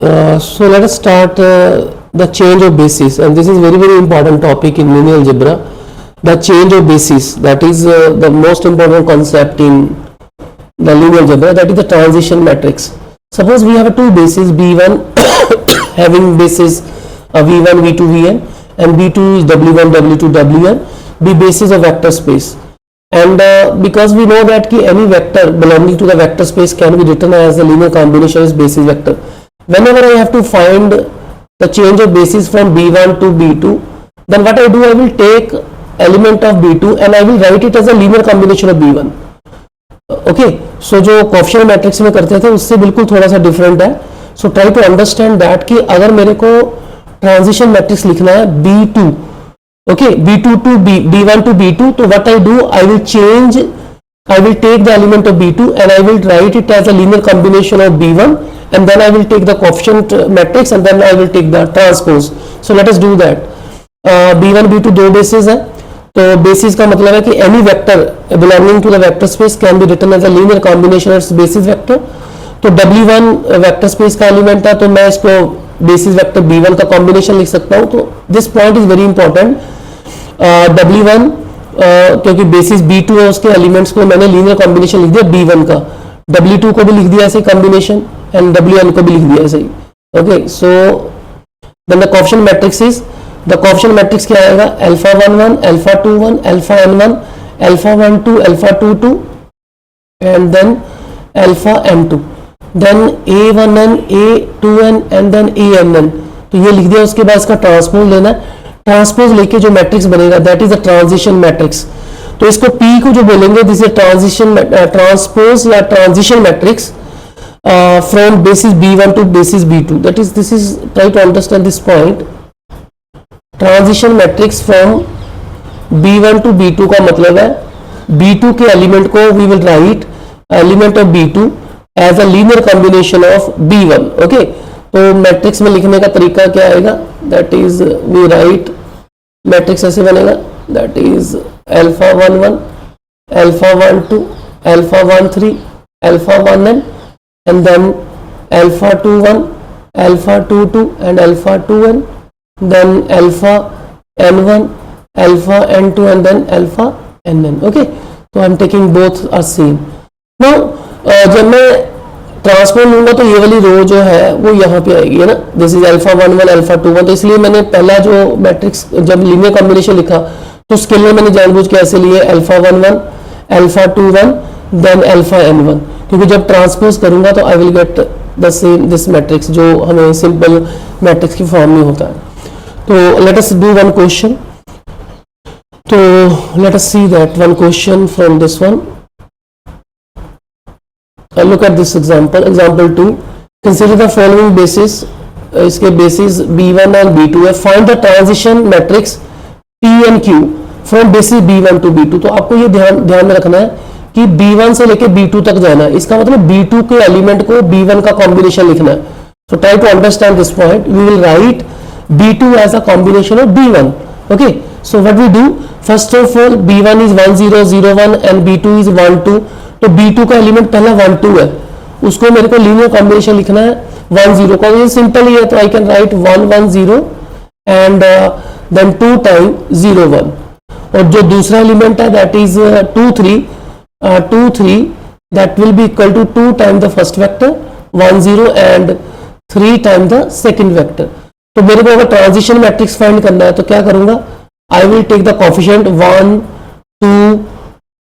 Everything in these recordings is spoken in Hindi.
So let us start the change of basis, and this is very important topic in linear algebra. The change of basis, that is the most important concept in the linear algebra, that is the transition matrix. Suppose we have two bases B1 having basis V1, V2, Vn, and B2 is W1, W2, Wn, be basis of vector space. And because we know that any vector belonging to the vector space can be written as the linear combination as basis vector. Whenever I have to find the change of basis from B1 to B2, then what I do, I will take element of B2 and I will write it as a linear combination of B1. Okay, so जो कोएफिशिएंट मैट्रिक्स में करते थे उससे बिल्कुल थोड़ा सा डिफरेंट है. So try to understand that कि अगर मेरे को ट्रांजिशन मैट्रिक्स लिखना है B2, okay, B2 to B1 to B2, तो what I do, I will take the element of B2 and I will write it as a linear combination of B1, and then I will take the coefficient matrix and then I will take the transpose. So let us do that. B1 B2 दो बेसिस है, तो बेसिस का मतलब है कि any vector belonging to the vector space can be written as a linear combination of basis vector. तो W1 वेक्टर स्पेस का एलिमेंट है, तो मैं इसको बेसिस वेक्टर B1 का कॉम्बिनेशन लिख सकता हूँ. तो this point is very important. W1 क्योंकि बेसिस B2 है, उसके एलिमेंट्स को मैंने लीनियर कॉम्बिनेशन लिख दिया B1 का. W2 को भी लिख दिया ऐसे कॉम्बिनेशन एंड Wn को भी लिख दिया ऐसे ही. Okay, so then the coefficient matrix is, the coefficient matrix क्या आएगा, alpha 11, alpha 21, alpha n1, alpha 12, alpha 22 and then alpha n2, then a1n, a2n and then ann. तो ये लिख दिया. उसके बाद इसका ट्रांसपोज लेना है. ट्रांसपोज लेके जो मैट्रिक्स बनेगा that is the transition matrix. तो इसको P को जो बोलेंगे, दिस इज ट्रांजिशन ट्रांसपोज या transition matrix from basis B1 to basis B2. That is, this is, try to understand this point. Transition matrix from B1 to B2 का मतलब है B2 के एलिमेंट को we will write element of B2 as a linear combination of B1. Okay, तो मैट्रिक्स में लिखने का तरीका क्या आएगा, that is we write matrix ऐसे बनेगा, that is alpha 11, alpha 12, alpha 13, alpha 1n and then alpha 21, alpha 22 and alpha 2n, then alpha n1, alpha n2 and then alpha nn. Okay, so I'm taking both are same. Now जब मैं ट्रांसपोज लूंगा तो ये वाली रो जो है वो यहाँ पे आएगी, है ना. This is alpha 11, alpha 21. तो इसलिए मैंने पहला जो मैट्रिक्स जब लीनियर कॉम्बिनेशन लिखा तो उसके लिए मैंने जानबूझ के ऐसे लिए alpha 11, alpha 21, then alpha n1, क्योंकि जब ट्रांसपोज करूंगा तो I will get the same this matrix जो हमें सिंपल मैट्रिक्स की फॉर्म में होता है. तो let us do one question. तो let us see that one question from this one. Look at this example. Example 2. Consider the following basis. इसके basis B1 and B2 है. Find the transition matrix P and Q from basis B1 to B2. तो आपको ये ध्यान में रखना है कि B1 से लेके B2 तक जाना है. इसका मतलब B2 के एलिमेंट को B1 का कॉम्बिनेशन लिखना है. So try to understand this point. We will write B2 as a combination of B1. Okay. So what we do? First of all, B1 is 1 0 0 1 and B2 is 1 2. तो B2 का एलिमेंट पहला 1 2 है, उसको मेरे को लीनियर कॉम्बिनेशन लिखना है 1 0 का. ये सिंपल ही है, तो I can write 1 1 0 and then 2 time 0 1. और जो दूसरा एलिमेंट है that is 2 3 that will be equal to 2 time the first vector 1 0 and 3 time the second vector. तो मेरे को अगर ट्रांजिशन मैट्रिक्स फाइंड करना है तो क्या करूंगा, I will take the coefficient 1 2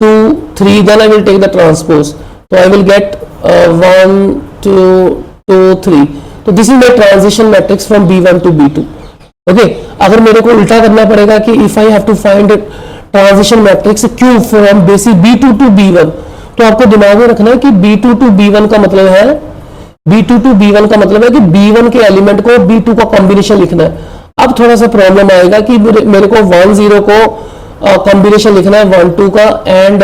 2 3, then I will take the transpose. So I will get 1 2 2 3. तो this is my transition matrix from B1 to B2. Okay, अगर मेरे को उल्टा करना पड़ेगा कि if I have to find transition matrix Q from basis B2 to B1, तो आपको दिमाग में रखना है कि B2 to B1 का मतलब है, B2 to B1 का मतलब है कि B1 के एलिमेंट को B2 का कॉम्बिनेशन लिखना है. अब थोड़ा सा प्रॉब्लम आएगा कि मेरे को 1 0 को कॉम्बिनेशन लिखना है 1 2 का एंड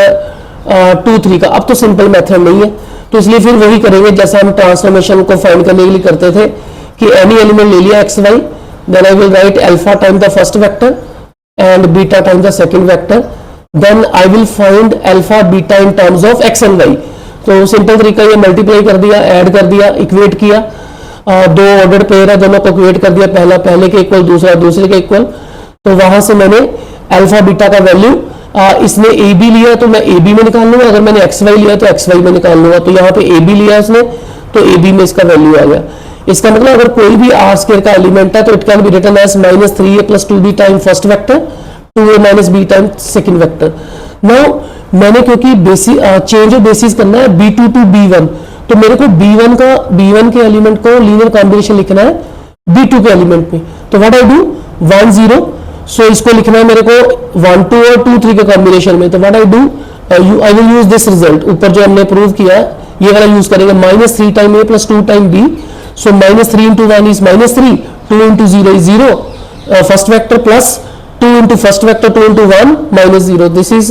2 3 का. अब तो सिंपल मेथड नहीं है, तो इसलिए फिर वही करेंगे जैसा हम ट्रांसफॉर्मेशन को फाइंड करने के लिए करते थे कि एनी एलिमेंट ले लिया x y, then I will write alpha time the first vector and beta time the second vector, then I will find alpha beta in terms of x and y. तो सिंपल तरीका ये मल्टीप्लाई कर दिया, ऐड कर दिया, इक्वेट किया. दो ऑर्डर पेयर है, दोनों को क्रिएट कर दिया, पहला पहले के इक्वल, दूसरा दूसरे के इक्वल, तो वहां से मैंने अल्फा बीटा का वैल्यू इसने ए बी लिया तो मैं ए बी में निकाल लूंगा, अगर मैंने एक्स वाई लिया तो एक्स वाई में निकाल लूंगा, तो यहाँ पे ए बी लिया उसने तो ए बी में इसका वैल्यू आ गया। इसका मतलब अगर कोई भी आर स्क्वायर का एलिमेंट है तो it can be written as -3a + 2b time first vector, 2a - b time second vector. Now मैंने क्योंकि बेसिस चेंज ऑफ बेसिस करना है b2 टू b1, तो मेरे को b1 के एलिमेंट को लीनियर कॉम्बिनेशन लिखना है b2 के एलिमेंट में, तो व्हाट आई डू 1 0, सो इसको लिखना है मेरे को 1 2 और 2 3 के कॉम्बिनेशन में, तो what I do I will use this result, ऊपर जो हमने प्रूव किया ये वाला यूज करेंगे, -3 time a + 2 time b, so -3 into 1 is -3, 2 into 0 is 0, first vector plus 2 into first vector 2 into 1 -0, this is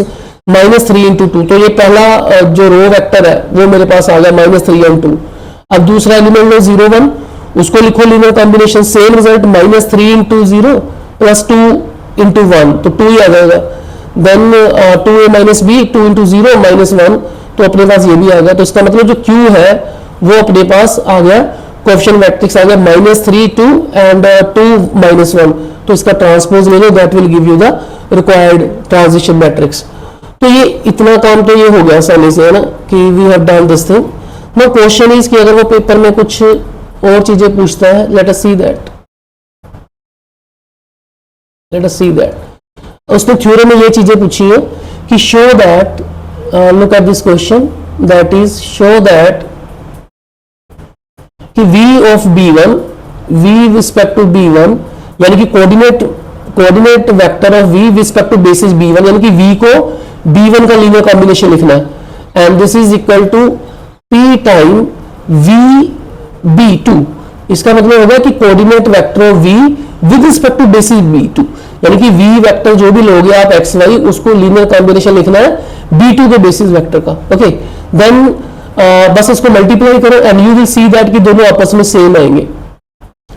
-3 into 2, तो ये पहला जो रो वेक्टर है वो मेरे पास आ गया -3 and 2। अब दूसरा एलिमेंट लो 0 1, उसको लिखो linear combination, same result -3 into 0 plus 2 into 1, तो 2 ही आ जाएगा, देन 2a - b 2 into 0 -1, तो अपने पास ये भी आ गया। तो इसका मतलब जो Q है वो अपने पास आ गया, कोएफिशिएंट मैट्रिक्स आ गया -3 2 एंड 2 -1, तो इसका ट्रांसपोज ले लो, that will give you the required transition matrix. तो ये इतना काम तो ये हो गया आसानी से, है ना, कि we have done this thing. No question is कि अगर वो पेपर में कुछ और चीजें पूछता है, लेट अस सी दैट, उसने थ्योरम में ये चीजें पूछी है कि show that, look at this question, that is show that कि v of b1 v respect to b1, यानी कि coordinate vector of v respect to basis b1, यानी कि v को b1 का लीनियर कॉम्बिनेशन लिखना है, and this is equal to p time v b2। इसका मतलब होगा कि coordinate vector of v with respect to basis b2, यानी कि v वेक्टर जो भी लोगे आप x y, उसको लीनियर कॉम्बिनेशन लिखना है b2 के बेसिस वेक्टर का। ओके, देन बस इसको मल्टीप्लाई करो and you will see that कि दोनों आपस में सेम आएंगे।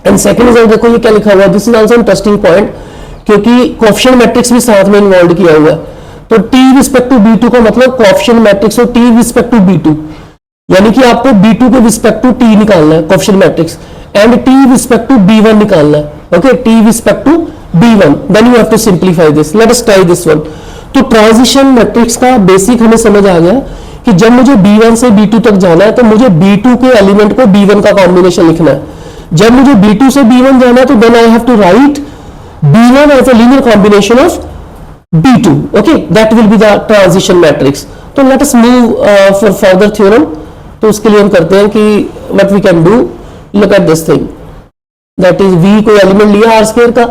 एंड सेकंड रिजल्ट देखो ये क्या लिखा हुआ है, this is also interesting point, क्योंकि कोएफिशिएंट मैट्रिक्स भी साथ में इन्वॉल्व किया हुआ है। तो t रिस्पेक्ट टू b2 का मतलब कोएफिशिएंट मैट्रिक्स और t रिस्पेक्ट टू b2, यानी कि आपको b2 के रिस्पेक्ट टू t निकालना है coefficient matrix, and t respect to b1 निकालना है। Okay, t respect to b1, then you have to simplify this. Let us try this one. तो ट्रांजिशन मैट्रिक्स का बेसिक हमें समझ आ गया कि जब मुझे b1 से b2 तक जाना है तो मुझे b2 के एलिमेंट को b1 का कॉम्बिनेशन लिखना है। जब मुझे b2 से b1 जाना है तो then I have to write b1 as a linear combination of b2। Okay, that will be the transition matrix. तो let us move for further theorem. तो उसके लिए हम करते हैं कि what we can do, look at this thing, that is v कोई एलिमेंट लिया आर स्क्वायर का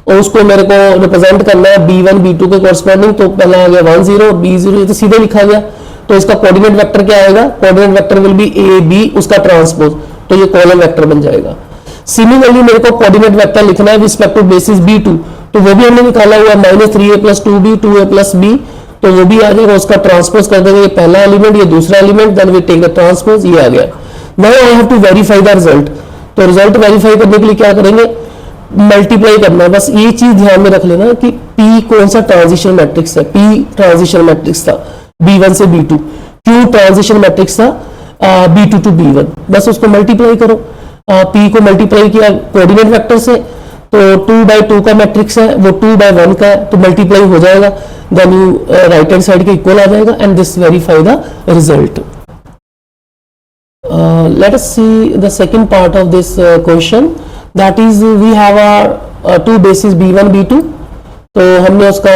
और उसको मेरे को रिप्रेजेंट करना है b1 b2 के कॉरस्पॉन्डिंग, तो पहला आ गया 1 0 b 0, ये तो सीधे लिखा गया। तो इसका कोऑर्डिनेट वेक्टर क्या आएगा, coordinate vector will be a b, उसका ट्रांसपोज, तो ये कॉलम वेक्टर बन जाएगा। सिमिलरली मेरे को कोऑर्डिनेट वेक्टर लिखना है with respect to basis b2, तो वो भी हमने निकाला हुआ -3a + 2b 2a + b, तो वो भी आ जाएगा, उसका ट्रांसपोज कर देंगे, ये पहला एलिमेंट ये दूसरा element, then we take the transpose, ये आ गया। Now I have to verify the result. तो रिजल्ट वेरीफाई करने के लिए क्या करेंगे, मल्टीप्लाई करना है। बस ये चीज ध्यान में रख लेना कि P कौन सा ट्रांजिशन मैट्रिक्स है। P ट्रांजिशन मैट्रिक्स था B1 से B2, Q ट्रांजिशन मैट्रिक्स था B2 टू B1। बस उसको मल्टीप्लाई करो, P को मल्टीप्लाई किया कोऑर्डिनेट वेक्टर से, तो 2/2 का मैट्रिक्स है, वो 2/1 का है, तो मल्टीप्लाई हो जाएगा, then you right hand side के इक्वल आ जाएगा, and this verify the result. Let us see the second part of this question, that is we have our two bases b1 b2, तो हमने उसका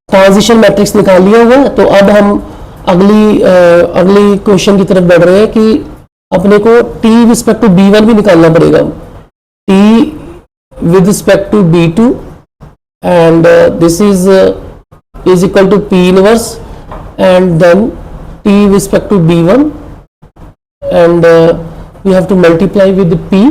ट्रांजिशन मैट्रिक्स निकाल लिया हुआ है। तो अब हम अगली क्वेश्चन की तरफ बढ़ रहे हैं कि अपने को t रिस्पेक्ट टू b1 भी निकालना पड़ेगा, t with respect to b2, and this is equal to p inverse, and then t with respect to b1, and we have to multiply with p।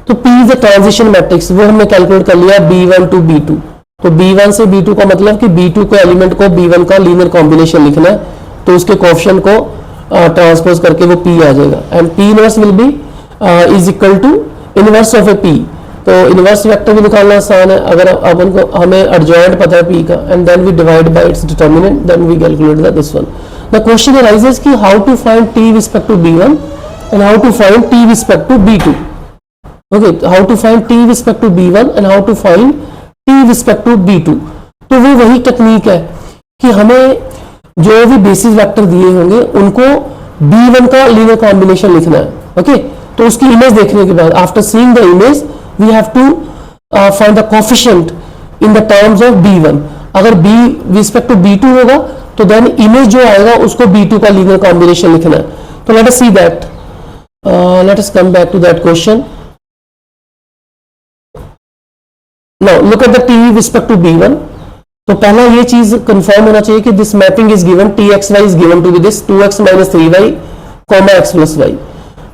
तो p is the transition matrix, वो हमने कैलकुलेट कर लिया b1 to b2। तो b1 से b2 का मतलब कि b2 के एलिमेंट को b1 का लीनियर कॉम्बिनेशन लिखना है, तो उसके कोएफिशिएंट को ट्रांसपोज करके वो p आ जाएगा, and p inverse will be is equal to inverse of a p। तो इनवर्स वेक्टर भी निकालना आसान है अगर अपन को हमें एडजॉइंट पता है p का, and then we divide by its determinant, then we calculate this one. The question arises कि how to find t respect to b1 and how to find t with respect to b2. Okay, how to find t with respect to b1 and how to find t with respect to b2. तो वो वही टेक्निक है कि हमें जो भी बेसिस वेक्टर दिए होंगे उनको b1 का लीनियर कॉम्बिनेशन लिखना है. ओके, तो उसकी इमेज देखने के बाद after seeing the image we have to find the coefficient in the terms of b1. अगर b with respect to b2 होगा तो देन इमेज जो आएगा उसको b2 का लीनियर कॉम्बिनेशन लिखना है. तो let us see that. Let us come back to that question. Now look at the t with respect to b1. तो पहला ये चीज कंफर्म होना चाहिए कि this mapping is given txy is given to be this 2x minus 3y, x plus y.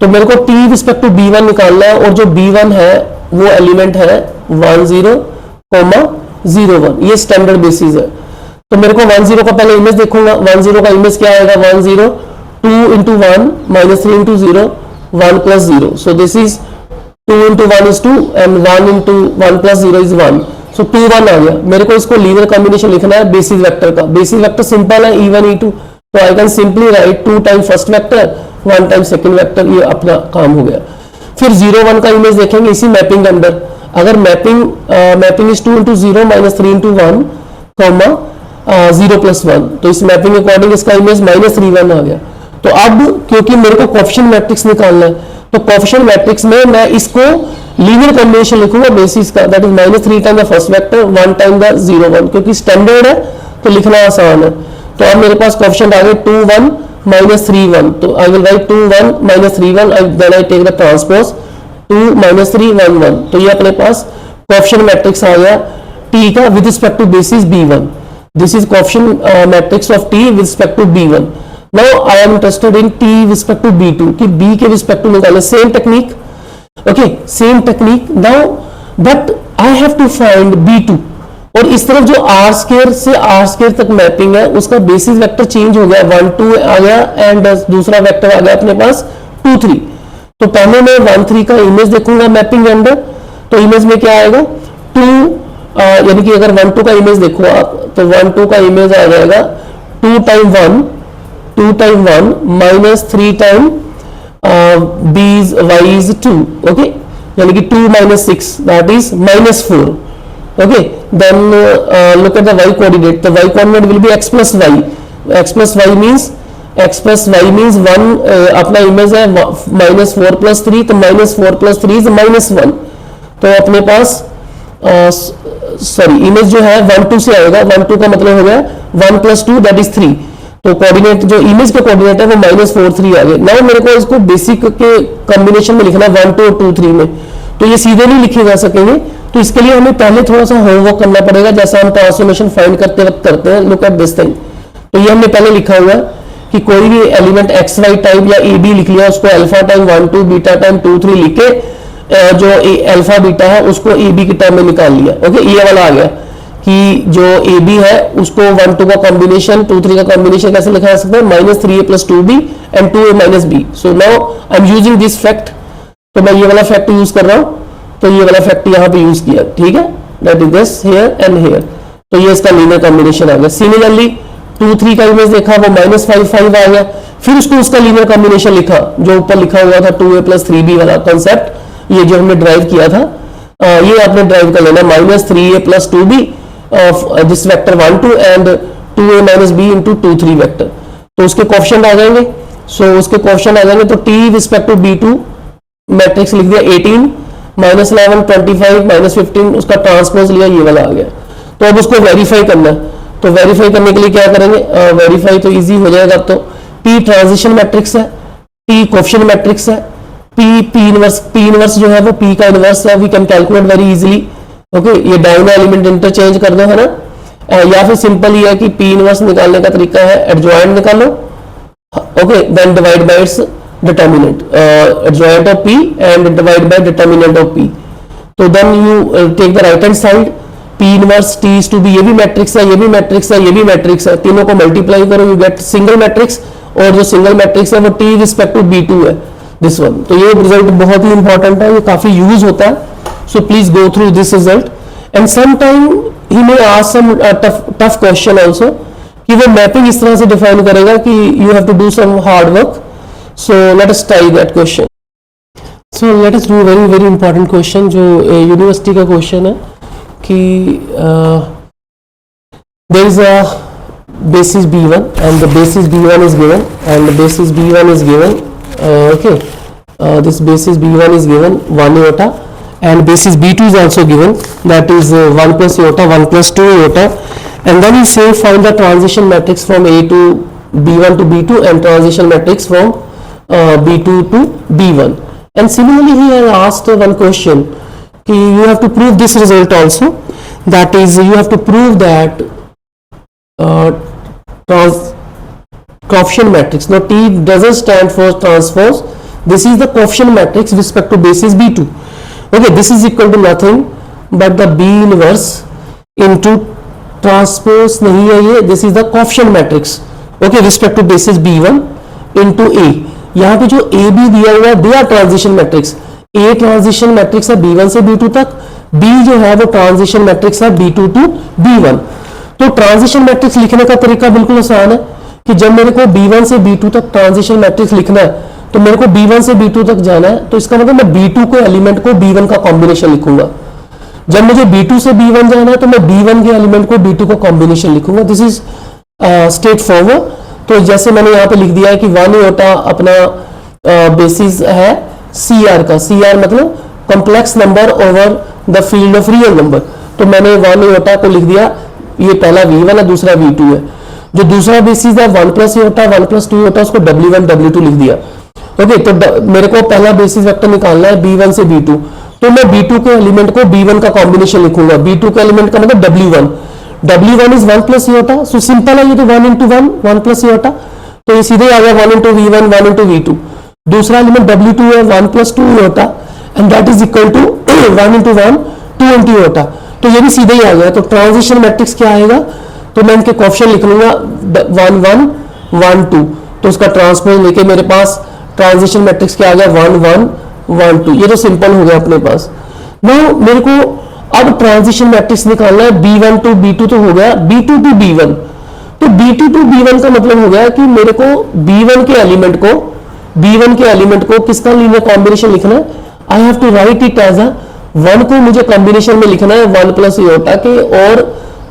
तो मेरे को t with respect to b1 निकालना है और जो b1 है वो एलिमेंट है 1 0, 0 1. ये स्टैंडर्ड बेसिस है. तो मेरे को 1 0 का पहले इमेज देखूंगा. 1 0 का इमेज क्या आएगा? 1 0, 2 into 1 minus 3 into 0, 1 plus 0. So this is 2 into 1 is 2 and 1 into 1 plus 0 is 1. So 2 1 आ गया. मेरे को इसको लीनियर कॉम्बिनेशन लिखना है बेसिस वेक्टर का. बेसिस वेक्टर सिंपल है e1 e2. तो I can simply write 2 time first vector 1 time second vector. ये अपना काम हो गया. फिर 0 1 का इमेज देखेंगे इसी मैपिंग के अंदर. अगर mapping is 2 into 0 minus 3 into 1, 0 plus 1. तो इस मैपिंग के अकॉर्डिंग इसका इमेज -3 1 आ गया. तो अब क्योंकि मेरे को कोएफिशिएंट मैट्रिक्स निकालना है तो कोएफिशिएंट मैट्रिक्स में मैं इसको लीनियर कॉम्बिनेशन लिखूंगा बेसिस का. That is -3 time the first vector 1 time the 0 1. क्योंकि स्टैंडर्ड है तो लिखना आसान है. तो अब मेरे पास कोएफिशिएंट आ गए 2 1 -3 1. तो I will write 2 1 -3 1. Then I take the transpose 2 -3 1 1. तो ये अपने पास कोएफिशिएंट मैट्रिक्स आ गया t का with respect to basis b1. This is coefficient matrix of t with respect to b1. Now I am interested in t with respect to b2 कि b के रिस्पेक्ट टू निकाले. Same technique. Okay, same technique. Now but I have to find b2. और इस तरफ जो r स्क्वायर से r स्क्वायर तक मैपिंग है उसका बेसिस वेक्टर चेंज हो गया. 1 2 आ गया एंड दूसरा वेक्टर आ गया अपने पास 2 3. तो पहले मैं 1 3 का इमेज देखूंगा मैपिंग के अंदर. तो इमेज में क्या आएगा? 2 यानी कि अगर 1 2 का इमेज देखो आप तो 1 2 का इमेज आ जाएगा 2 time 1 minus 3 time b is y is 2. Okay, यानी कि 2 minus 6 that is -4. okay, then look at the y coordinate. The y coordinate will be x plus y. x plus y means 1. अपना इमेज है -4 plus 3. तो -4 plus 3 is -1. तो अपने पास सॉरी इमेज जो है 1 2 से आएगा. 1 2 का मतलब हो गया 1 plus 2 that is 3. तो कोऑर्डिनेट जो इमेज का कोऑर्डिनेट है वो -4 3 आ गया. नाउ मेरे को इसको बेसिक के कॉम्बिनेशन में लिखना 1 2 2 3 में. तो ये सीधे नहीं लिखे जा सकेंगे. तो इसके लिए हमें पहले थोड़ा सा होमवर्क करना पड़ेगा जैसा हम ट्रांसफॉर्मेशन फाइंड करते वक्त करते हैं. Look at this thing. तो ये हमने पहले लिखा हुआ है कि कोई भी एलिमेंट एक्स वाई टाइप या ए बी लिख लिया उसको अल्फा टाइम 1 2 बीटा टाइम 2 3 लिख के जो अल्फा बीटा है उसको ए बी के टर्म में निकाल लिया. ओके, ये वाला आ गया कि जो ए बी है उसको 1 2 का कॉम्बिनेशन 2 3 का कॉम्बिनेशन कैसे लिखा जा सकता है? -3a + 2b and 2a - b. So now I am using this fact. तो मैं ये वाला फैक्ट यूज कर रहा हूं. तो ये वाला फैक्ट यहाँ पे यूज किया. ठीक है, that is this here and here. तो ये इसका लीनियर कॉम्बिनेशन आ गया. सिमिलरली 2 3 का इमेज देखा वो -5 5 आ गया. फिर उसको उसका लीनियर कॉम्बिनेशन लिखा जो ऊपर लिखा हुआ था 2a + 3b वाला कॉन्सेप्ट. ये जो हमने ड्राइव किया था ये आपने ड्राइव कर लेना. -3a + 2b of this vector 1 2 and 2a - b into 2 3 vector. तो उसके कोएफिशिएंट आ जाएंगे. सो उसके कोएफिशिएंट आ जाएंगे. तो t respect to b2 matrix लिख दिया 18 -11 25 -15. उसका ट्रांसपोज लिया, ये वाला आ गया. तो अब उसको वेरीफाई करना है. तो वेरीफाई करने के लिए क्या करेंगे? वेरीफाई तो इजी हो जाएगा. तो p ट्रांजिशन मैट्रिक्स है, t कोएफिशिएंट मैट्रिक्स है, p इनवर्स जो है वो p का इनवर्स है. We can calculate very easily. Okay, ये डायगोनल एलिमेंट इंटरचेंज कर दो, है ना. या फिर सिंपल ये है कि p इनवर्स निकालने का तरीका है एडजॉइंट निकालो. Okay, then divide by its determinant. Adjoint of p and divide by determinant of p. तो then you take the right hand side. p inverse t is to b. ये भी मैट्रिक्स है, ये भी मैट्रिक्स है, ये भी मैट्रिक्स है. तीनों को मल्टीप्लाई करो, यू गेट सिंगल मैट्रिक्स. और जो सिंगल मैट्रिक्स है वो t रिस्पेक्ट टू b2 है, दिस वन. तो ये रिजल्ट बहुत ही इंपॉर्टेंट है, ये काफी यूज होता है. So please go through this result and sometime he may ask some tough question also कि वो मैपिंग इस तरह से डिफाइन करेगा कि you have to do some hard work. So let us try that question. So let us do very important question जो यूनिवर्सिटी का क्वेश्चन है कि there is a basis B1 and the basis B1 is given and the basis B1 is given this basis B1 is given 1 iota and basis B2 is also given, that is 1 plus iota, 1 plus 2 iota, and then you say find the transition matrix from A to B1 to B2 and transition matrix from B2 to B1. And similarly he has asked one question कि you have to prove this result also, that is you have to prove that coefficient matrix, now T doesn't stand for transpose, this is the coefficient matrix with respect to basis B2. Okay, this is equal to nothing but the B inverse into transpose नहीं है ये, this is the coefficient matrix okay respect to basis B1 into A. यहाँ पे जो A B दिया हुआ है they are transition matrix. A transition matrix है B1 से B2 तक, B जो है वो transition matrix है B2 to B1. तो ट्रांजिशन मैट्रिक्स लिखने का तरीका बिल्कुल आसान है कि जब मेरे को B1 से B2 तक ट्रांजिशन मैट्रिक्स लिखना है तो मेरे को B1 से B2 तक जाना है, तो इसका मतलब मैं B2 के एलिमेंट को B1 का कॉम्बिनेशन लिखूंगा. जब मुझे B2 से B1 जाना है तो मैं B1 के एलिमेंट को B2 का कॉम्बिनेशन लिखूंगा. This is straight forward. तो जैसे मैंने यहाँ पे लिख दिया है कि 1 iota अपना बेसिस है CR का. CR मतलब complex number over the field of real number. तो मैंने 1 iota को लिख दिया, ये पहला V1 है, दूसरा V2 है. जो दूसरा बेसिस है 1 प्लस iota, 1 प्लस 2 iota, उसको W1 W2 लिख दिया. ओके, तो मेरे को पहला बेसिस वेक्टर निकालना है B1 से B2, तो मैं B2 के एलिमेंट को B1 का कॉम्बिनेशन लिखूंगा. B2 के एलिमेंट का मतलब W1. W1 is 1 plus iota, so simple है ये तो 1 into 1, 1 प्लस iota, तो ये सीधे आ गया 1 into V1, 1 into V2. दूसरा एलिमेंट W2 है 1 plus 2 iota and that is equal to 1 into 1, 2 into iota. तो ये भी सीधे ही आ गया. तो ट्रांजिशन मैट्रिक्स क्या आएगा, तो मैं इनके कोएफिशिएंट लिख लूंगा 1 1 1 2, तो उसका ट्रांसपोज लेके मेरे पास ट्रांजिशन मैट्रिक्स क्या आ गया 1 1 1 2. ये तो सिंपल हो गया अपने पास. नाउ मेरे को अब ट्रांजिशन मैट्रिक्स निकालना है B1 टू B2 तो हो गया, B2 टू B1. तो B2 टू B1 का मतलब हो गया कि मेरे को B1 के एलिमेंट को किसका लीनियर कॉम्बिनेशन लिखना है. I have to write it as a 1 को मुझे कॉम्बिनेशन में लिखना है 1 प्लस iota के और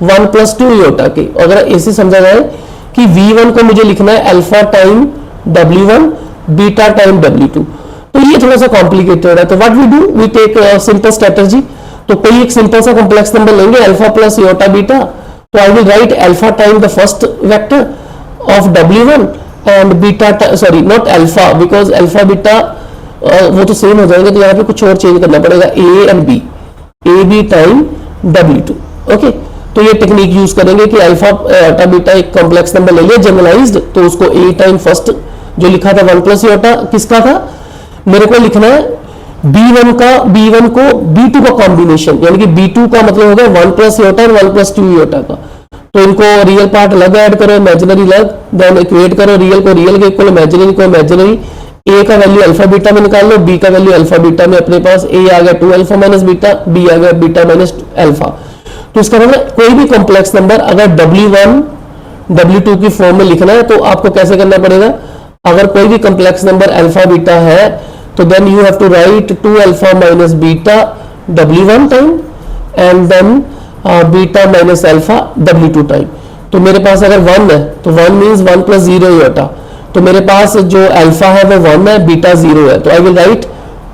1 प्लस 2 iota के. अगर ऐसे समझा जाए कि V1 को मुझे लिखना है alpha time W1 beta time W2, तो ये थोड़ा सा कॉम्प्लिकेटेड है. तो what we do, we take simple strategy. तो कोई एक सिंपल सा कॉम्प्लेक्स नंबर लेंगे अल्फा प्लस iota बीटा, तो I will write alpha time the first vector of W1 and beta, sorry not alpha because alpha beta वो तो सेम हो जाएंगे, तो यहाँ पे कुछ और चेंज करना पड़ेगा, A and B, A B time W2. Okay, तो ये टेक्निक यूज करेंगे कि अल्फा iota बीटा एक कॉम्प्लेक्स नंबर ले लिया जनरलाइज्ड, तो उसको A टाइम फर्स्ट जो लिखा था 1 प्लस iota किसका था, मेरे को लिखना है B1 को B2 का कॉम्बिनेशन, यानी कि B2 का मतलब होगा 1 प्लस iota और 1 प्लस 2 iota का. तो इनको रियल पार्ट अलग ऐड करो, इमेजिनरी अलग, देन इक्वेट करो, रियल को रियल के इक्वल, इमेजिनरी को इमेजिनरी. A का वैल्यू अल्फा बीटा में निकाल लो, B का वैल्यू अल्फा बीटा में, अपने पास A आ गया 2 अल्फा माइनस बीटा, B आ गया बीटा माइनस अल्फा. तो इसका मतलब कोई भी कॉम्प्लेक्स नंबर अगर W1 W2 की फॉर्म में लिखना है तो आपको कैसे करना पड़ेगा, अगर कोई भी कॉम्प्लेक्स नंबर अल्फा बीटा है तो then you have to write 2 alpha minus beta W1 time and then beta minus alpha W2 time. तो मेरे पास अगर 1 है तो 1 मीन्स 1 प्लस 0 iota, तो मेरे पास जो अल्फा है वो 1 है, बीटा 0 है, तो I will write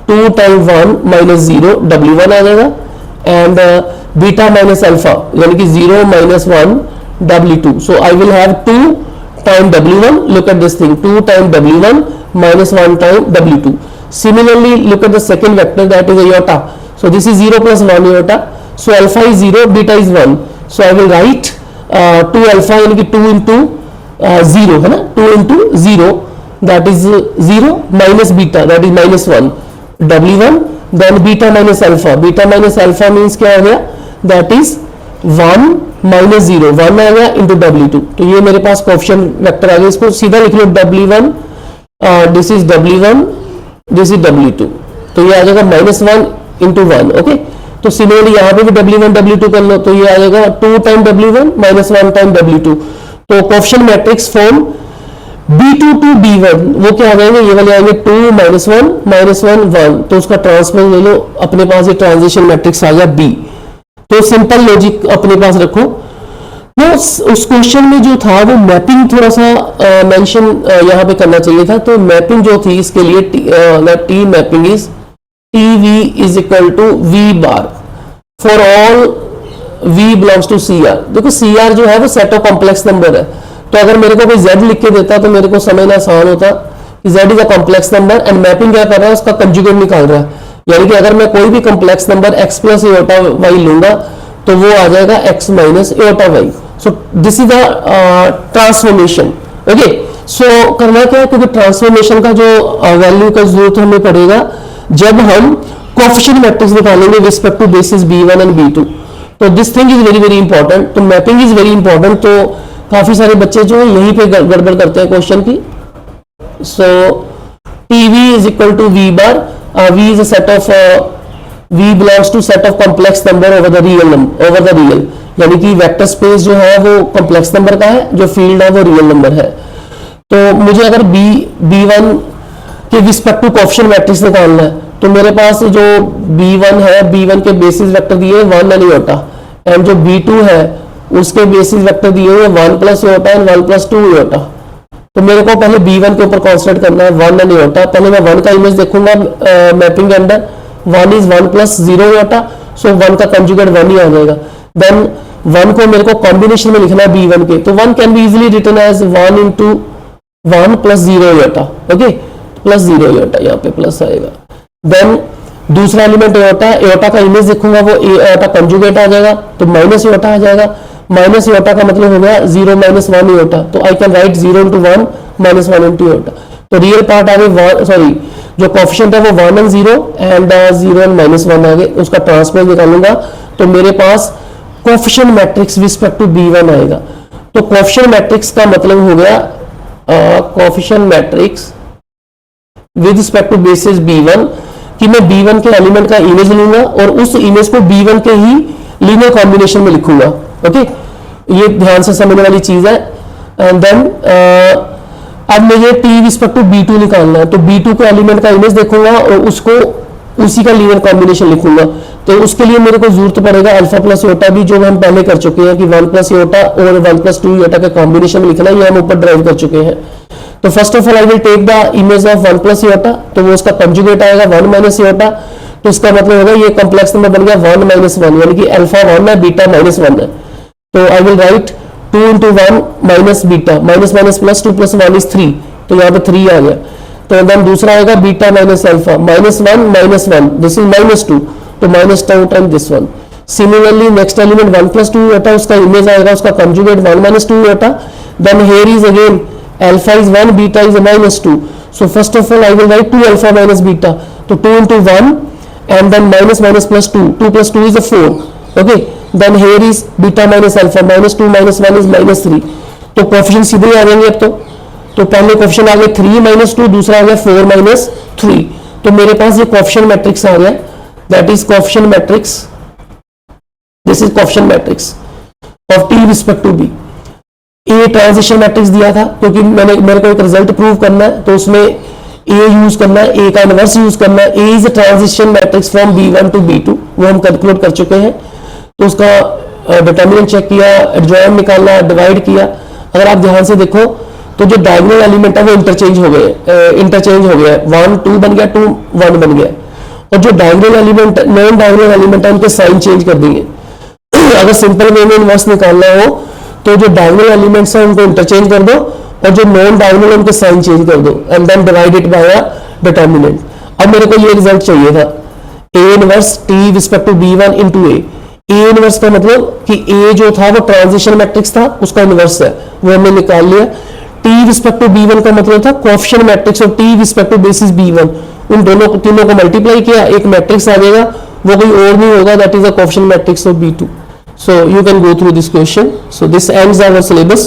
2 time 1 minus 0 W1 आ जाएगा एंड बीटा माइनस अल्फा यानी कि 0 minus 1 W2. So I will have 2 time W1, look at this thing, 2 time W1 minus 1 time W2. Similarly look at the second vector that is iota. So this is 0 plus 1 iota, so alpha is 0, beta is 1, so I will write 2 alpha यानी कि 2 इंटू 0 है ना, 2 into 0 that is 0 minus beta that is minus 1 W1, then beta minus alpha means क्या हो गया, दैट इज 1 माइनस 0, 1 आ गया इंटू W2. तो ये मेरे पास कोएफिशिएंट वेक्टर आ गया, इसको सीधा लिख लो W1, this is W1, this is W2, तो ये आ जाएगा माइनस 1 इंटू 1. ओके, तो सिमिलरली यहाँ पे भी W1 W2 कर लो, तो ये आ जाएगा 2 time W1 minus 1 time W2. तो coefficient matrix form B2 to B1 वो क्या आ जाएंगे, ये वाले आएंगे 2 -1 -1 1, तो उसका ट्रांसपोज ले लो, अपने पास ये ट्रांजिशन मैट्रिक्स आ गया B। तो सिंपल लॉजिक अपने पास रखो। तो उस क्वेश्चन में जो था वो मैपिंग थोड़ा सा मेंशन यहाँ पे करना चाहिए था। तो मैपिंग जो थी इसके लिए T mapping is TV is equal to V bar for all V belongs to CR। देखो CR जो है वो सेट ऑफ कॉम्प्लेक्स नंबर है, तो अगर मेरे को कोई Z लिख के देता तो मेरे को समझना आसान होता कि Z is a complex number and mapping क्या कर रहा है, उसका कंजुगेट निकाल रहा है। यानी कि अगर मैं कोई भी complex number x plus eta y लूंगा तो वो आ जाएगा x minus eta y. So this is the transformation. Okay, so करना क्या है, क्योंकि ट्रांसफॉर्मेशन का जो वैल्यू का जरूरत हमें पड़ेगा जब हम कोएफिशिएंट मैट्रिक्स निकालेंगे respect to basis B1 and B2। तो this thing is very very important. तो मैपिंग इज वेरी इंपॉर्टेंट। तो काफी सारे बच्चे जो है यहीं पे गड़बड़ करते हैं क्वेश्चन की। So TV is equal to V bar, V is a set of V belongs to set of complex number over the real, यानी कि वेक्टर स्पेस जो है वो कॉम्प्लेक्स नंबर का है, जो फील्ड है वो रियल नंबर है। तो मुझे अगर B1 के रिस्पेक्ट टू कोएफिशिएंट मैट्रिक्स निकालना है तो मेरे पास जो B1 है, B1 के बेसिस वेक्टर दिए 1 एंड एटा, एंड जो B2 है उसके बेसिस वेक्टर दिए हुए 1 प्लस एटा एंड 1 प्लस 2 एटा। तो मेरे को पहले B1 के ऊपर कॉन्सेंट्रेट करना है 1 एंड एटा। पहले मैं 1 का इमेज देखूंगा मैपिंग के अंदर, 1 इज 1 प्लस 0 एटा, सो 1 का कंजुगेट 1 ही आ जाएगा। देन 1 को मेरे को कॉम्बिनेशन में लिखना है B1 के, तो 1 can be easily written as 1 into 1 plus 0 eta. Okay, plus 0 एटा, यहाँ पे प्लस आएगा। देन दूसरा एलिमेंट एटा, एटा का इमेज देखूंगा वो एटा कंजुगेट आ जाएगा, तो माइनस एटा आ जाएगा। माइनस एटा का मतलब हो गया 0 माइनस 1 एटा, तो I can right 0 into 1 minus 1 into एटा। तो रियल पार्ट आ गए, सॉरी जो कोएफिशिएंट है वो 1 एंड 0 एंड 0 एंड माइनस 1 आ गए, उसका ट्रांसपोज निकालूंगा तो मेरे पास coefficient matrix respect to B1 आएगा। तो कोएफिशिएंट मैट्रिक्स का मतलब हो गया coefficient matrix with respect to basis B1 कि मैं B1 के एलिमेंट का इमेज लूंगा और उस इमेज को B1 के ही लीनियर कॉम्बिनेशन में लिखूंगा। ओके, ये ध्यान से समझने वाली चीज है। एंड देन अब मुझे T रिस्पेक्ट टू B2 निकालना है, तो B2 के एलिमेंट का इमेज देखूंगा और उसको उसी का लीनियर कॉम्बिनेशन लिखूंगा। तो उसके लिए मेरे को जरूरत पड़ेगा अल्फा प्लस एटा भी, जो हम पहले कर चुके हैं कि 1 प्लस एटा और 1 प्लस 2 एटा के कॉम्बिनेशन में लिखना, ये हम ऊपर ड्राइव कर चुके हैं। तो first of all I will take the image of 1 plus eta, तो वो उसका कंजुगेट आएगा 1 माइनस एटा। तो इसका मतलब होगा ये कॉम्प्लेक्स नंबर बन गया 1 माइनस 1, यानी कि अल्फा 1 है बीटा माइनस 1 है। तो I will write 2 into 1 minus beta, minus minus plus 2 plus 1 is 3, तो यहाँ पे 3 आ गया। तो देन दूसरा आएगा beta minus alpha, minus 1 minus 1, this is minus 2, तो minus two time this one. Similarly next element 1 plus 2 एटा, उसका इमेज आएगा उसका conjugate 1 minus 2 eta. Then here is again alpha is 1, beta is minus 2, so first of all I will write 2 alpha minus beta, तो 2 into 1 and then minus minus plus 2, 2 plus 2 is a 4. Okay, then here is beta minus alpha, minus 2 minus 1 is minus 3. तो कोएफिशिएंट सीधे आ जाएंगे अब। तो पहले कोएफिशिएंट आ गया 3 माइनस 2, दूसरा आ गया 4 माइनस 3। तो मेरे पास ये कोएफिशिएंट मैट्रिक्स आ गया, that is coefficient matrix, this is coefficient matrix of T respect to B। A transition matrix दिया था क्योंकि मेरे को एक रिजल्ट प्रूव करना है, तो उसमें ए यूज करना है, ए का इनवर्स यूज करना है। A is a transition matrix from B1 to B2, वो हम कैलकुलेट कर चुके हैं। तो उसका डिटरमिनेंट चेक किया, एडजॉइंट निकाला, डिवाइड किया। अगर आप ध्यान से देखो तो जो डायगोनल एलिमेंट है वो इंटरचेंज हो गए, 1 2 बन गया, 2 1 बन गया। और जो diagonal element, non diagonal element है उनके साइन चेंज कर देंगे। अगर सिंपल वे में इनवर्स निकालना हो तो जो डायगोनल एलिमेंट्स है उनको इंटरचेंज कर दो और जो नॉन डायगोनल उनके साइन चेंज कर दो and then divide it by a determinant. अब मेरे को ये रिजल्ट चाहिए था, A inverse T respect to B1 into A. A inverse का मतलब कि ए जो था वो ट्रांजिशन मैट्रिक्स था, उसका इनवर्स है, वो हमने निकाल लिया। T रिस्पेक्ट टू B1 का मतलब था coefficient matrix of T respect to basis B1। उन तीनों को मल्टीप्लाई किया, एक मैट्रिक्स आ जाएगा, वो कोई और नहीं होगा, that is the coefficient matrix of B2। So you can go through this question. So this ends our syllabus.